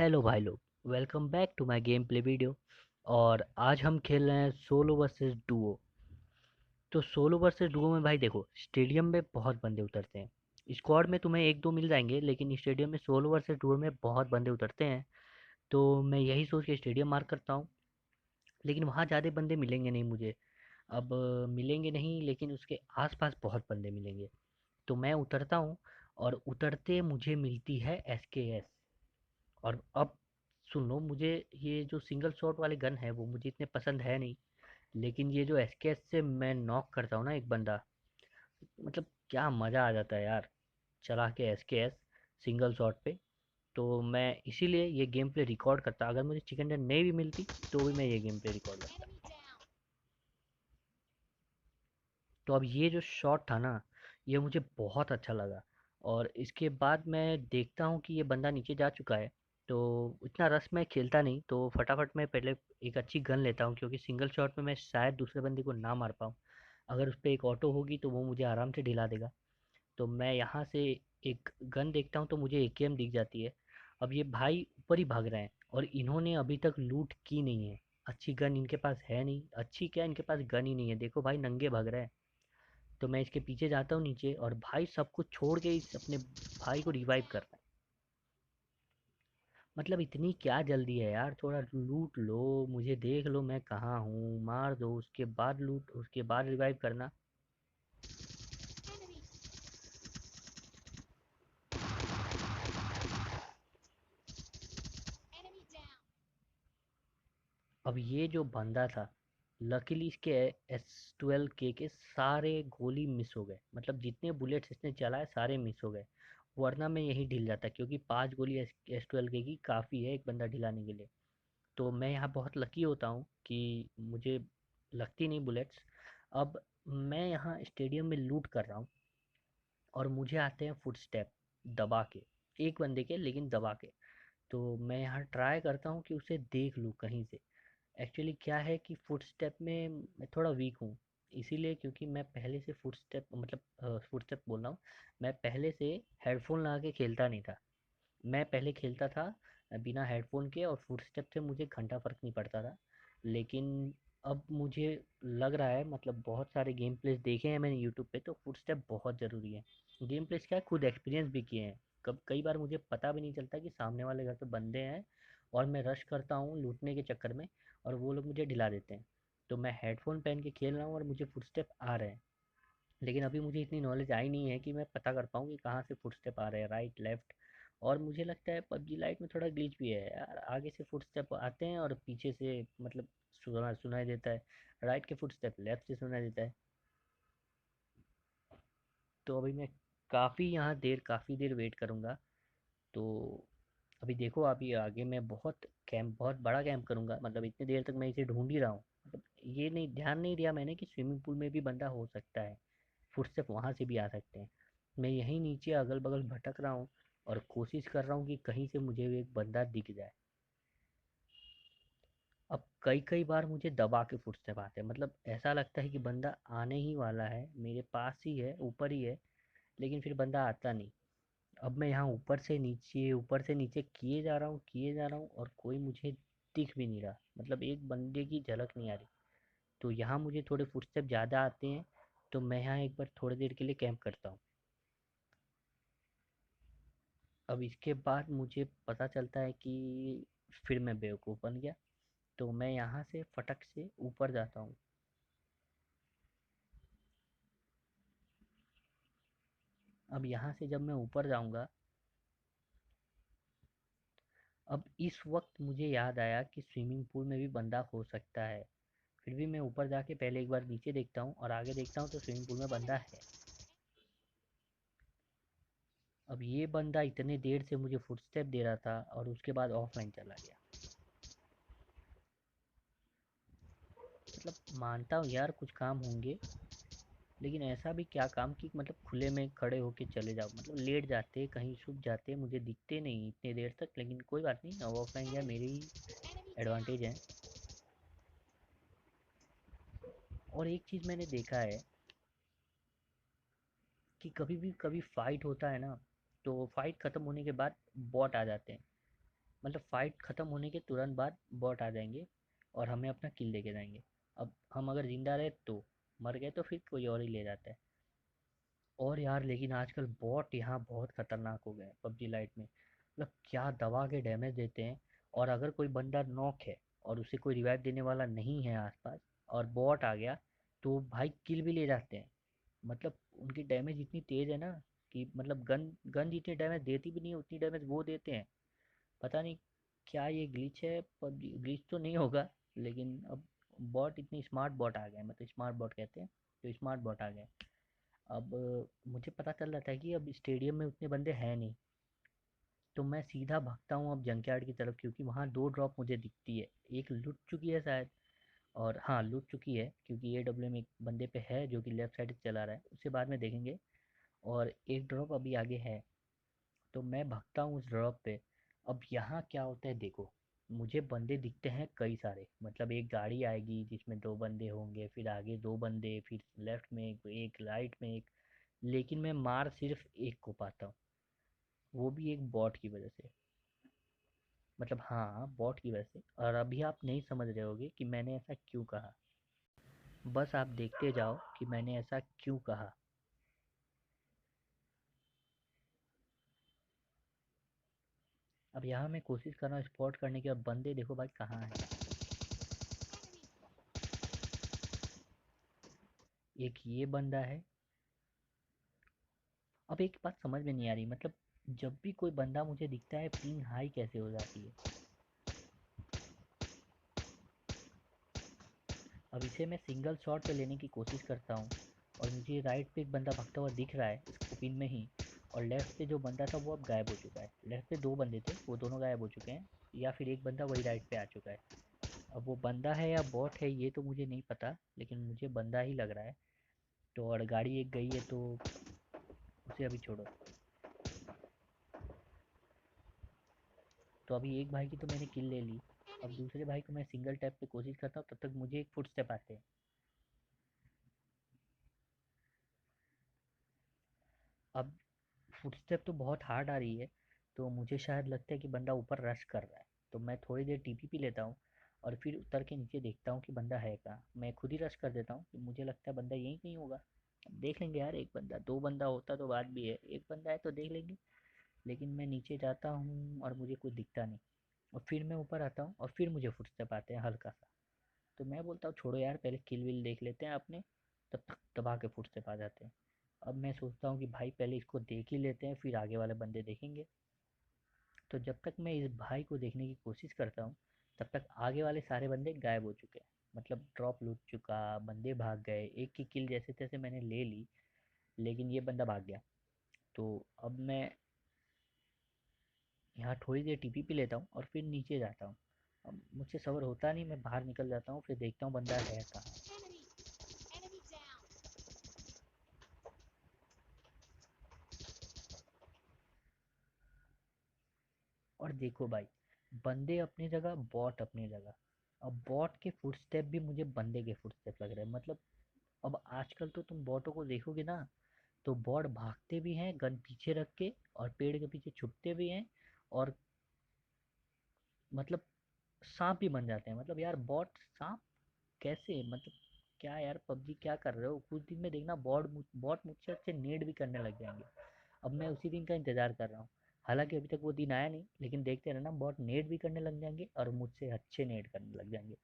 Hello भाई लोग, welcome back to my game play video. और आज हम खेल रहे हैं सोलो वर्सेस डुओ। तो सोलो वर्सेस डुओ में भाई देखो, स्टेडियम में बहुत बंदे उतरते हैं। स्क्वाड में तुम्हें एक दो मिल जाएंगे, लेकिन स्टेडियम में सोलो वर्सेस डुओ में बहुत बंदे उतरते हैं। तो मैं यही सोच के स्टेडियम मार्क करता हूँ, लेकिन वहाँ ज़्यादा बंदे मिलेंगे नहीं मुझे। अब मिलेंगे नहीं, लेकिन उसके आसपास बहुत बंदे मिलेंगे। तो मैं उतरता हूँ, और उतरते मुझे मिलती है SKS। और अब सुन लो, मुझे ये जो सिंगल शॉट वाले गन है वो मुझे इतने पसंद है नहीं, लेकिन ये जो SKS से मैं नॉक करता हूँ ना एक बंदा, मतलब क्या मज़ा आ जाता है यार, चला के SKS सिंगल शॉट पे। तो मैं इसीलिए ये गेम प्ले रिकॉर्ड करता, अगर मुझे चिकन डिनर नहीं भी मिलती तो भी मैं ये गेम प्ले रिकॉर्ड करता। तो अब ये जो शॉट था ना, ये मुझे बहुत अच्छा लगा। और इसके बाद मैं देखता हूँ कि ये बंदा नीचे जा चुका है। तो इतना रश मैं खेलता नहीं, तो फटाफट मैं पहले एक अच्छी गन लेता हूँ, क्योंकि सिंगल शॉट में मैं शायद दूसरे बंदे को ना मार पाऊँ। अगर उस पर एक ऑटो होगी तो वो मुझे आराम से ढिला देगा। तो मैं यहाँ से एक गन देखता हूँ, तो मुझे AKM दिख जाती है। अब ये भाई ऊपर ही भाग रहे हैं, और इन्होंने अभी तक लूट की नहीं है। अच्छी गन इनके पास है नहीं, अच्छी क्या, इनके पास गन ही नहीं है। देखो भाई, नंगे भाग रहे हैं। तो मैं इसके पीछे जाता हूँ नीचे, और भाई सब कुछ छोड़ के इस अपने भाई को रिवाइव कर रहा है। मतलब इतनी क्या जल्दी है यार, थोड़ा लूट लो, मुझे देख लो मैं कहाँ हूँ, मार दो, उसके बाद लूट, उसके बाद रिवाइव करना। अब ये जो बंदा था, लकीली इसके S12K के सारे गोली मिस हो गए, मतलब जितने बुलेट्स इसने चलाए सारे मिस हो गए। वरना मैं यही ढिल जाता, क्योंकि 5 गोली S12K की काफ़ी है एक बंदा ढिलाने के लिए। तो मैं यहाँ बहुत लकी होता हूँ कि मुझे लगती नहीं बुलेट्स। अब मैं यहाँ स्टेडियम में लूट कर रहा हूँ, और मुझे आते हैं फुटस्टेप दबा के, एक बंदे के लेकिन दबा के। तो मैं यहाँ ट्राई करता हूँ कि उसे देख लूँ कहीं से। एक्चुअली क्या है कि फुटस्टेप में मैं थोड़ा वीक हूँ, इसीलिए क्योंकि मैं पहले से फुटस्टेप, मतलब फुटस्टेप बोल रहा हूँ, मैं पहले से हेडफोन लगा के खेलता नहीं था। मैं पहले खेलता था बिना हेडफोन के, और फुटस्टेप से मुझे घंटा फ़र्क नहीं पड़ता था। लेकिन अब मुझे लग रहा है, मतलब बहुत सारे गेम प्लेस देखे हैं मैंने यूट्यूब पे, तो फुटस्टेप बहुत ज़रूरी है। गेम प्लेस क्या है, खुद एक्सपीरियंस भी किए हैं। कब कई बार मुझे पता भी नहीं चलता कि सामने वाले घर पे बंदे हैं, और मैं रश करता हूँ लूटने के चक्कर में, और वो लोग मुझे ढिला देते हैं। तो मैं हेडफोन पहन के खेल रहा हूँ और मुझे फुटस्टेप आ रहे हैं, लेकिन अभी मुझे इतनी नॉलेज आई नहीं है कि मैं पता कर पाऊँ कि कहाँ से फुटस्टेप आ रहे हैं, राइट लेफ्ट। और मुझे लगता है पबजी लाइट में थोड़ा ग्लिच भी है यार, आगे से फुटस्टेप आते हैं और पीछे से, मतलब सुनाई देता है। राइट के फुटस्टेप लेफ्ट से सुनाई देता है। तो अभी मैं काफ़ी देर वेट करूँगा। तो अभी देखो, अभी आगे मैं बहुत बड़ा कैंप करूँगा, मतलब इतनी देर तक मैं इसे ढूंढ ही रहा हूँ। मतलब ये नहीं, ध्यान नहीं दिया मैंने कि स्विमिंग पूल में भी बंदा हो सकता है, फुटस्टेप वहाँ से भी आ सकते हैं। मैं यहीं नीचे अगल बगल भटक रहा हूँ, और कोशिश कर रहा हूँ कि कहीं से मुझे एक बंदा दिख जाए। अब कई कई बार मुझे दबा के फुटस्टेप आते हैं, मतलब ऐसा लगता है कि बंदा आने ही वाला है, मेरे पास ही है, ऊपर ही है, लेकिन फिर बंदा आता नहीं। अब मैं यहाँ ऊपर से नीचे किए जा रहा हूँ, और कोई मुझे दिख भी नहीं रहा, मतलब एक बंदे की झलक नहीं आ रही। तो यहाँ मुझे थोड़े फुटस्टेप ज़्यादा आते हैं, तो मैं यहाँ एक बार थोड़ी देर के लिए कैंप करता हूँ। अब इसके बाद मुझे पता चलता है कि फिर मैं बेवकूफ़ बन गया। तो मैं यहाँ से फटक से ऊपर जाता हूँ। अब यहाँ से जब मैं ऊपर जाऊँगा, अब इस वक्त मुझे याद आया कि स्विमिंग पूल में भी बंदा हो सकता है। फिर भी मैं ऊपर जाके पहले एक बार नीचे देखता हूँ, और आगे देखता हूँ तो स्विमिंग पूल में बंदा है। अब ये बंदा इतने देर से मुझे फुटस्टेप दे रहा था, और उसके बाद ऑफलाइन चला गया। मतलब मानता हूँ यार, कुछ काम होंगे, लेकिन ऐसा भी क्या काम कि मतलब खुले में खड़े होके चले जाओ, मतलब लेट जाते, कहीं छुप जाते, मुझे दिखते नहीं इतने देर तक। लेकिन कोई बात नहीं, अब ऑफलाइन गया, मेरी ही एडवांटेज है। और एक चीज़ मैंने देखा है कि कभी भी कभी फाइट होता है ना, तो फाइट ख़त्म होने के बाद बॉट आ जाते हैं। मतलब फाइट ख़त्म होने के तुरंत बाद बॉट आ जाएंगे और हमें अपना किल लेके जाएंगे। अब हम अगर जिंदा रहे तो, मर गए तो फिर कोई और ही ले जाता है। और यार लेकिन आजकल बॉट यहाँ बहुत खतरनाक हो गए हैं पबजी लाइट में, मतलब क्या दबा के डैमेज देते हैं। और अगर कोई बंदा नॉक है और उसे कोई रिवाइव देने वाला नहीं है आसपास और बॉट आ गया, तो भाई किल भी ले जाते हैं। मतलब उनकी डैमेज इतनी तेज है ना कि मतलब गन गन जितनी डैमेज देती भी नहीं है उतनी डैमेज वो देते हैं। पता नहीं क्या ये ग्लिच है, पबजी ग्लिच तो नहीं होगा, लेकिन अब बॉट इतनी स्मार्ट बॉट आ गए, मतलब स्मार्ट बॉट कहते हैं, तो स्मार्ट बॉट आ गए। अब मुझे पता चल रहा था कि अब स्टेडियम में उतने बंदे हैं नहीं, तो मैं सीधा भागता हूँ अब जंकयार्ड की तरफ, क्योंकि वहाँ दो ड्रॉप मुझे दिखती है। एक लूट चुकी है शायद, और हाँ लूट चुकी है क्योंकि ये डब्ल्यू में एक बंदे पे है जो कि लेफ्ट साइड से चला रहा है, उसे बाद में देखेंगे। और एक ड्रॉप अभी आगे है, तो मैं भागता हूँ उस ड्रॉप पे। अब यहाँ क्या होता है देखो, मुझे बंदे दिखते हैं कई सारे, मतलब एक गाड़ी आएगी जिसमें दो बंदे होंगे, फिर आगे दो बंदे, फिर लेफ्ट में एक राइट में एक, लेकिन मैं मार सिर्फ एक को पाता हूँ, वो भी एक बॉट की वजह से। मतलब हाँ बॉट की वजह से। और अभी आप नहीं समझ रहे होगे कि मैंने ऐसा क्यों कहा, बस आप देखते जाओ कि मैंने ऐसा क्यों कहा। अब यहाँ मैं कोशिश कर रहा हूँ स्पॉट करने की, अब बंदे देखो भाई कहाँ हैं। एक ये बंदा है। अब एक बात समझ में नहीं आ रही, मतलब जब भी कोई बंदा मुझे दिखता है पिंग हाई कैसे हो जाती है। अब इसे मैं सिंगल शॉट पे लेने की कोशिश करता हूँ, और मुझे राइट पे एक बंदा भागता हुआ दिख रहा है इसको पिन में ही, और लेफ्ट पे जो बंदा था वो अब गायब हो चुका है। लेफ्ट पे दो बंदे थे, वो दोनों गायब हो चुके हैं, या फिर एक बंदा वही राइट पे आ चुका है। अब वो बंदा है या बॉट है ये तो मुझे नहीं पता, लेकिन मुझे बंदा ही लग रहा है। तो और गाड़ी एक गई है तो उसे अभी छोड़ो। तो अभी एक भाई की तो मैंने किल ले ली, अब दूसरे भाई को मैं सिंगल टैप पे कोशिश करता हूँ, तब तक मुझे एक फुट स्टेप आते हैं। अब फुटस्टेप तो बहुत हार्ड आ रही है, तो मुझे शायद लगता है कि बंदा ऊपर रश कर रहा है। तो मैं थोड़ी देर टीपीपी लेता हूँ और फिर उतर के नीचे देखता हूँ कि बंदा है कहाँ। मैं खुद ही रश कर देता हूँ कि मुझे लगता है बंदा यहीं कहीं होगा। अब देख लेंगे यार, एक बंदा दो बंदा होता तो बात भी है, एक बंदा है तो देख लेंगे। लेकिन मैं नीचे जाता हूँ और मुझे कुछ दिखता नहीं, और फिर मैं ऊपर आता हूँ और फिर मुझे फुटस्टेप आते हैं हल्का सा। तो मैं बोलता हूँ छोड़ो यार, पहले किल विल देख लेते हैं अपने, तब तक दबा के फुटस्टेप आ जाते हैं। अब मैं सोचता हूँ कि भाई पहले इसको देख ही लेते हैं, फिर आगे वाले बंदे देखेंगे। तो जब तक मैं इस भाई को देखने की कोशिश करता हूँ, तब तक आगे वाले सारे बंदे गायब हो चुके हैं। मतलब ड्रॉप लूट चुका, बंदे भाग गए, एक की किल जैसे तैसे मैंने ले ली, लेकिन ये बंदा भाग गया। तो अब मैं यहाँ थोड़ी देर टीपीपी लेता हूँ और फिर नीचे जाता हूँ। अब मुझसे सबर होता नहीं, मैं बाहर निकल जाता हूँ, फिर देखता हूँ बंदा है कहाँ। और देखो भाई, बंदे अपनी जगह, बॉट अपनी जगह। अब बॉट के फुटस्टेप भी मुझे बंदे के फुटस्टेप लग रहे हैं। मतलब अब आजकल तो तुम बॉटों को देखोगे ना, तो बॉट भागते भी हैं गन पीछे रख के, और पेड़ के पीछे छुपते भी हैं, और मतलब सांप भी बन जाते हैं। मतलब यार बॉट सांप कैसे, मतलब क्या यार, पबजी क्या कर रहे हो, कुछ दिन में देखना बॉट मुझसे अच्छे नेड भी करने लग जाएंगे। अब मैं उसी दिन का इंतजार कर रहा हूँ। हालांकि अभी तक वो दिन आया नहीं, लेकिन देखते रहना बॉट नेट भी करने लग जाएंगे और मुझसे अच्छे नेट करने लग जाएंगे।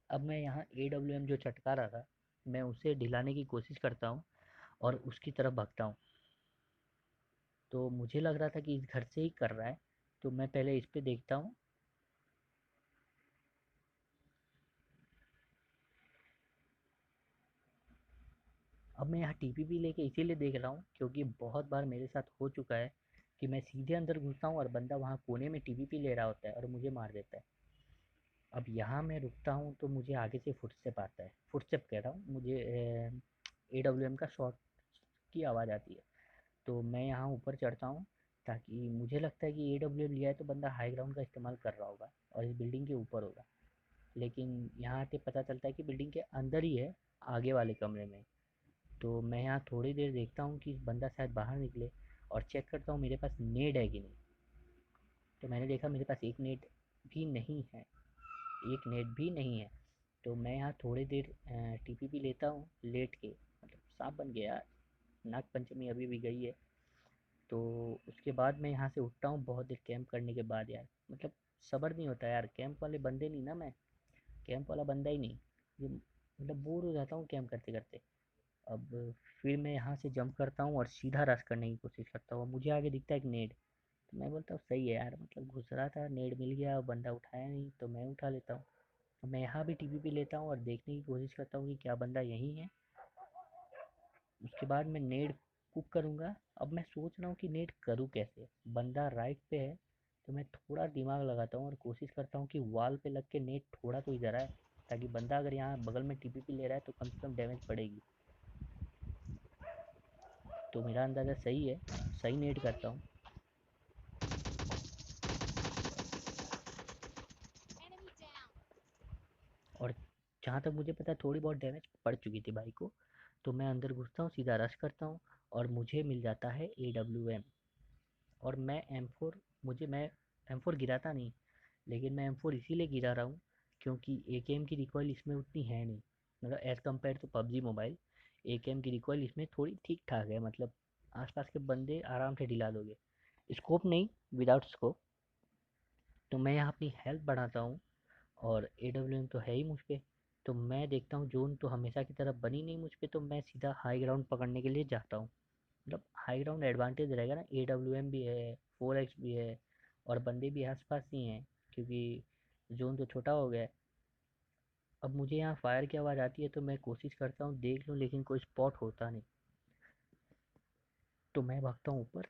अब मैं यहाँ AWM जो चटका रहा था, मैं उसे ढिलाने की कोशिश करता हूँ और उसकी तरफ भागता हूँ। तो मुझे लग रहा था कि इस घर से ही कर रहा है, तो मैं पहले इस पे देखता हूँ। अब मैं यहाँ टीपीपी लेके इसीलिए देख रहा हूँ क्योंकि बहुत बार मेरे साथ हो चुका है कि मैं सीधे अंदर घुसता हूँ और बंदा वहाँ कोने में टीपीपी ले रहा होता है और मुझे मार देता है। अब यहाँ मैं रुकता हूँ तो मुझे आगे से फुटस्टेप आता है, फुटस्टेप कह रहा हूँ, मुझे AWM का शॉट की आवाज़ आती है। तो मैं यहाँ ऊपर चढ़ता हूँ, ताकि मुझे लगता है कि AWM लिया है तो बंदा हाई ग्राउंड का इस्तेमाल कर रहा होगा और इस बिल्डिंग के ऊपर होगा। लेकिन यहाँ आके पता चलता है कि बिल्डिंग के अंदर ही है, आगे वाले कमरे में। तो मैं यहाँ थोड़ी देर देखता हूँ कि बंदा शायद बाहर निकले, और चेक करता हूँ मेरे पास नेड है कि नहीं। तो मैंने देखा मेरे पास एक नेट भी नहीं है, एक नेट भी नहीं है। तो मैं यहाँ थोड़ी देर टीपीपी लेता हूँ लेट के, मतलब सांप बन गया यार, नाग पंचमी अभी भी गई है। तो उसके बाद मैं यहाँ से उठता हूँ बहुत देर कैंप करने के बाद यार, मतलब सब्र नहीं होता यार, कैंप वाले बंदे नहीं ना मैं, कैंप वाला बंदा ही नहीं, ये मतलब बोर हो जाता हूँ कैंप करते करते। अब फिर मैं यहाँ से जंप करता हूँ और सीधा रश करने की कोशिश करता हूँ। मुझे आगे दिखता है एक नेड, तो मैं बोलता हूँ सही है यार, मतलब घुस रहा था नेड मिल गया, बंदा उठाया नहीं तो मैं उठा लेता हूँ। तो मैं यहाँ भी टीपीपी लेता हूँ और देखने की कोशिश करता हूँ कि क्या बंदा यहीं है। उसके बाद मैं नेड कुक करूँगा। अब मैं सोच रहा हूँ कि नेड करूँ कैसे, बंदा राइट पे है, तो मैं थोड़ा दिमाग लगाता हूँ और कोशिश करता हूँ कि वॉल पे लग के नेट थोड़ा तो इधर आए, ताकि बंदा अगर यहाँ बगल में टीपीपी ले रहा है तो कम से कम डैमेज पड़ेगी। तो मेरा अंदाज़ा सही है, सही नेट करता हूँ। और जहाँ तक मुझे पता है थोड़ी बहुत डैमेज पड़ चुकी थी भाई को। तो मैं अंदर घुसता हूँ, सीधा रश करता हूँ और मुझे मिल जाता है AWM। और मैं M4, मैं M4 गिराता नहीं, लेकिन मैं M4 इसीलिए गिरा रहा हूँ क्योंकि AKM की रिकॉइल इसमें उतनी है नहीं, मतलब as compare to PUBG mobile AKM की रिकॉइल इसमें थोड़ी ठीक ठाक है, मतलब आसपास के बंदे आराम से डिला दोगे, स्कोप नहीं, विदाउट स्कोप। तो मैं यहाँ अपनी हेल्थ बढ़ाता हूँ और AWM तो है ही मुझ पे। तो मैं देखता हूँ जोन तो हमेशा की तरह बनी नहीं मुझ पे, तो मैं सीधा हाई ग्राउंड पकड़ने के लिए जाता हूँ। मतलब हाई ग्राउंड एडवांटेज रहेगा ना, AWM भी है, 4x भी है और बंदे भी आस पास ही हैं, क्योंकि जोन तो छोटा हो गया है। अब मुझे यहाँ फायर की आवाज़ आती है तो मैं कोशिश करता हूँ देख लूँ, लेकिन कोई स्पॉट होता नहीं। तो मैं भागता हूँ ऊपर।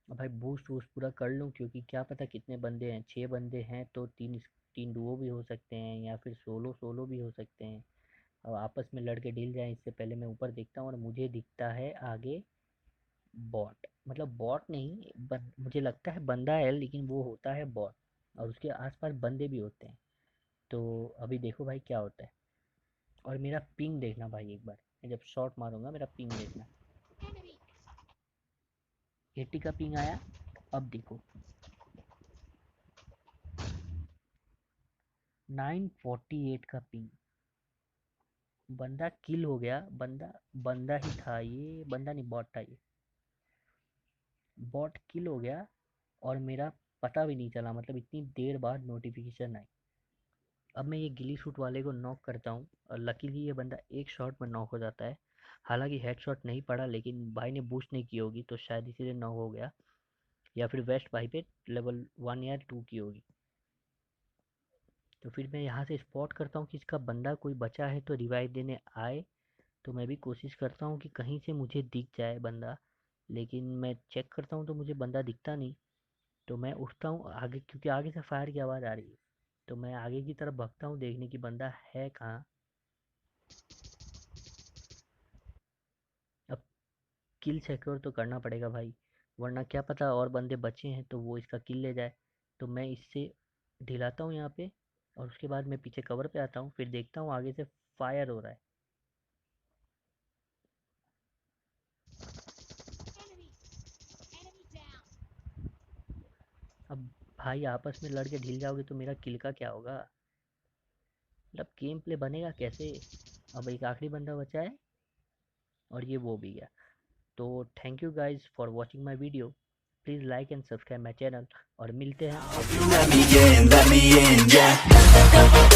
अब भाई बूस्ट वूस्ट पूरा कर लूँ, क्योंकि क्या पता कितने बंदे हैं, 6 बंदे हैं तो तीन तीन डुओ भी हो सकते हैं या फिर सोलो सोलो भी हो सकते हैं। अब आपस में लड़के डील जाएं, इससे पहले मैं ऊपर देखता हूँ और मुझे दिखता है आगे बॉट, मतलब बॉट नहीं, मुझे लगता है बंदा है लेकिन वो होता है बॉट, और उसके आसपास बंदे भी होते हैं। तो अभी देखो भाई क्या होता है। और मेरा पिंग देखना भाई, एक बार मैं जब शॉट मारूंगा मेरा पिंग देखना। 80 का पिंग आया। अब देखो 948 का पिंग, बंदा किल हो गया, बंदा बंदा ही था ये, बंदा नहीं बॉट था ये, बॉट किल हो गया। और मेरा पता भी नहीं चला, मतलब इतनी देर बाद नोटिफिकेशन आई। अब मैं ये गिली सूट वाले को नॉक करता हूँ और लकीली ये बंदा एक शॉट में नॉक हो जाता है। हालांकि हेडशॉट नहीं पड़ा, लेकिन भाई ने बूस्ट नहीं की होगी तो शायद इसीलिए नॉक हो गया, या फिर वेस्ट भाई पे लेवल 1 या 2 की होगी। तो फिर मैं यहाँ से स्पॉट करता हूँ कि इसका बंदा कोई बचा है तो रिवाइव देने आए। तो मैं भी कोशिश करता हूँ कि कहीं से मुझे दिख जाए बंदा, लेकिन मैं चेक करता हूँ तो मुझे बंदा दिखता नहीं। तो मैं उठता हूँ आगे, क्योंकि आगे से फायर की आवाज़ आ रही है। तो मैं आगे की तरफ भागता हूँ देखने की बंदा है कहाँ। अब किल सिक्योर तो करना पड़ेगा भाई, वरना क्या पता और बंदे बचे हैं तो वो इसका किल ले जाए। तो मैं इससे ढिलाता हूँ यहाँ पे, और उसके बाद मैं पीछे कवर पे आता हूँ, फिर देखता हूँ आगे से फायर हो रहा है। अब भाई आपस में लड़के ढिल जाओगे तो मेरा किल का क्या होगा, मतलब गेम प्ले बनेगा कैसे। अब एक आखिरी बंदा बचा है और ये वो भी गया। तो thank you guys for watching my video, please like and subscribe my channel, और मिलते हैं Let me in, yeah.